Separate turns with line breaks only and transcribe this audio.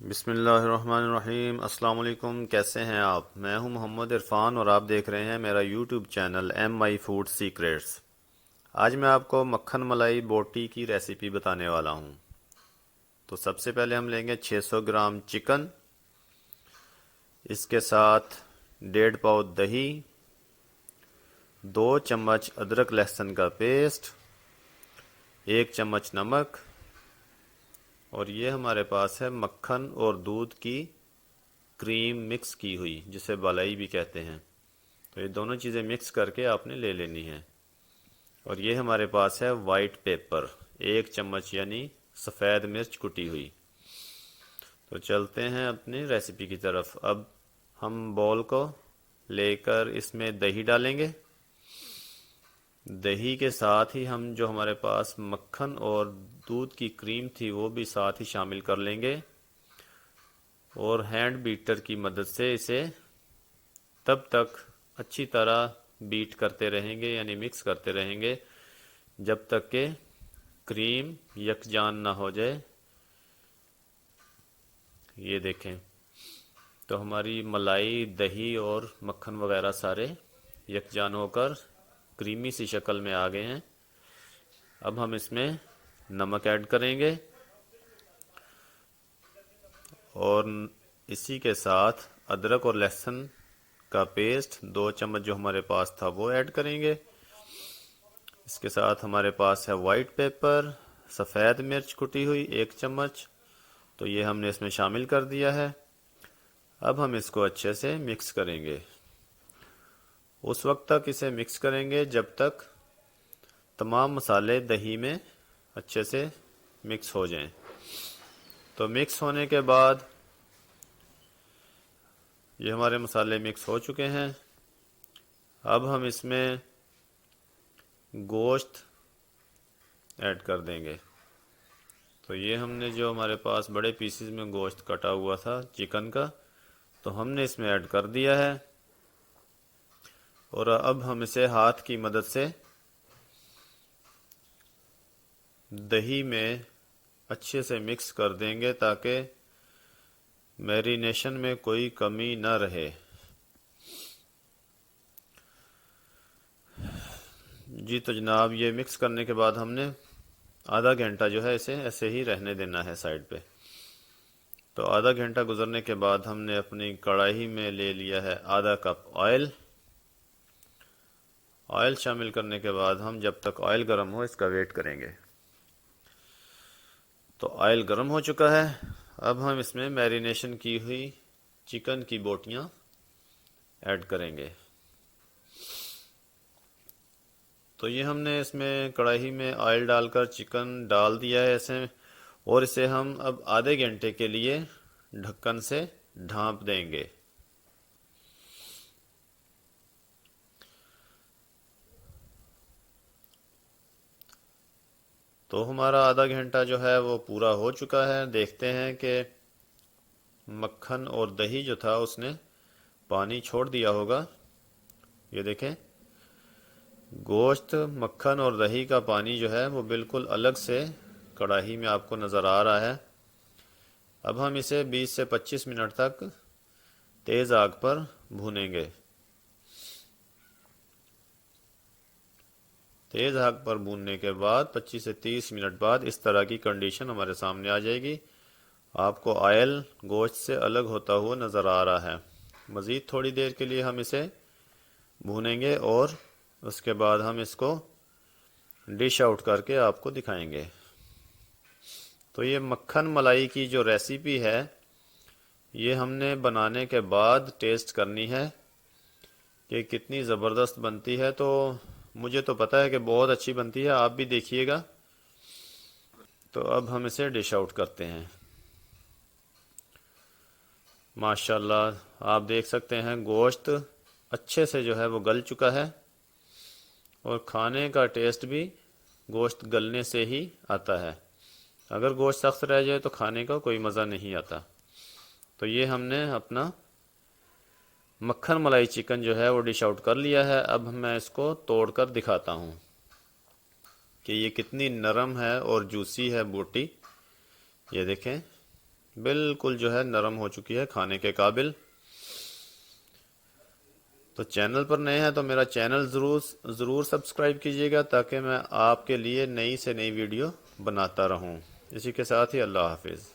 बिस्मिल्लाहिर्रहमानिर्रहीम। अस्सलाम वालेकुम। कैसे हैं आप? मैं हूं मोहम्मद इरफान और आप देख रहे हैं मेरा YouTube channel MI food secrets. आज मैं आपको मक्खन मलाई बोटी की रेसिपी बताने वाला हूं। तो सबसे पहले हम लेंगे 600 ग्राम चिकन, इसके साथ 1.5 पाव दही, 2 चम्मच अदरक लहसुन का पेस्ट, 1 चम्मच नमक, और ये हमारे पास है मक्खन और दूध की क्रीम मिक्स की हुई, जिसे मलाई भी कहते हैं। तो ये दोनों चीज़ें मिक्स करके आपने ले लेनी है। और ये हमारे पास है वाइट पेपर, 1 चम्मच, यानी सफ़ेद मिर्च कुटी हुई। तो चलते हैं अपनी रेसिपी की तरफ। अब हम बॉल को लेकर इसमें दही डालेंगे। दही के साथ ही हम जो हमारे पास मक्खन और दूध की क्रीम थी वो भी साथ ही शामिल कर लेंगे, और हैंड बीटर की मदद से इसे तब तक अच्छी तरह बीट करते रहेंगे, यानी मिक्स करते रहेंगे, जब तक कि क्रीम यकजान ना हो जाए। ये देखें, तो हमारी मलाई, दही और मक्खन वगैरह सारे यकजान होकर क्रीमी सी शक्ल में आ गए हैं। अब हम इसमें नमक ऐड करेंगे और इसी के साथ अदरक और लहसुन का पेस्ट 2 चम्मच जो हमारे पास था वो ऐड करेंगे। इसके साथ हमारे पास है वाइट पेपर, सफ़ेद मिर्च कुटी हुई 1 चम्मच, तो ये हमने इसमें शामिल कर दिया है। अब हम इसको अच्छे से मिक्स करेंगे। उस वक्त तक इसे मिक्स करेंगे जब तक तमाम मसाले दही में अच्छे से मिक्स हो जाएं। तो मिक्स होने के बाद ये हमारे मसाले मिक्स हो चुके हैं। अब हम इसमें गोश्त ऐड कर देंगे। तो ये हमने जो हमारे पास बड़े पीसेस में गोश्त कटा हुआ था चिकन का, तो हमने इसमें ऐड कर दिया है। और अब हम इसे हाथ की मदद से दही में अच्छे से मिक्स कर देंगे ताकि मैरिनेशन में कोई कमी ना रहे। जी तो जनाब, ये मिक्स करने के बाद हमने आधा घंटा जो है इसे ऐसे ही रहने देना है साइड पे। तो आधा घंटा गुजरने के बाद हमने अपनी कढ़ाई में ले लिया है आधा कप ऑयल। ऑयल शामिल करने के बाद हम जब तक ऑयल गर्म हो इसका वेट करेंगे। तो ऑयल गर्म हो चुका है। अब हम इसमें मैरिनेशन की हुई चिकन की बोटियां ऐड करेंगे। तो ये हमने इसमें कढ़ाई में ऑयल डालकर चिकन डाल दिया है ऐसे, और इसे हम अब आधे घंटे के लिए ढक्कन से ढांप देंगे। तो हमारा आधा घंटा जो है वो पूरा हो चुका है। देखते हैं कि मक्खन और दही जो था उसने पानी छोड़ दिया होगा। ये देखें, गोश्त, मक्खन और दही का पानी जो है वो बिल्कुल अलग से कढ़ाई में आपको नज़र आ रहा है। अब हम इसे 20 से 25 मिनट तक तेज़ आग पर भूनेंगे। तेज़ आग पर भूनने के बाद 25 से 30 मिनट बाद इस तरह की कंडीशन हमारे सामने आ जाएगी। आपको ऑयल गोश्त से अलग होता हुआ नज़र आ रहा है। मज़ीद थोड़ी देर के लिए हम इसे भूनेंगे और उसके बाद हम इसको डिश आउट करके आपको दिखाएंगे। तो ये मक्खन मलाई की जो रेसिपी है ये हमने बनाने के बाद टेस्ट करनी है कि कितनी ज़बरदस्त बनती है। तो मुझे तो पता है कि बहुत अच्छी बनती है, आप भी देखिएगा। तो अब हम इसे डिश आउट करते हैं। माशाल्लाह, आप देख सकते हैं गोश्त अच्छे से जो है वो गल चुका है, और खाने का टेस्ट भी गोश्त गलने से ही आता है। अगर गोश्त सख्त रह जाए तो खाने का कोई मज़ा नहीं आता। तो ये हमने अपना मक्खन मलाई चिकन जो है वो डिश आउट कर लिया है। अब मैं इसको तोड़कर दिखाता हूँ कि ये कितनी नरम है और जूसी है बोटी। ये देखें, बिल्कुल जो है नरम हो चुकी है, खाने के काबिल। तो चैनल पर नए हैं तो मेरा चैनल ज़रूर सब्सक्राइब कीजिएगा, ताकि मैं आपके लिए नई से नई वीडियो बनाता रहूं। इसी के साथ ही अल्लाह हाफिज़।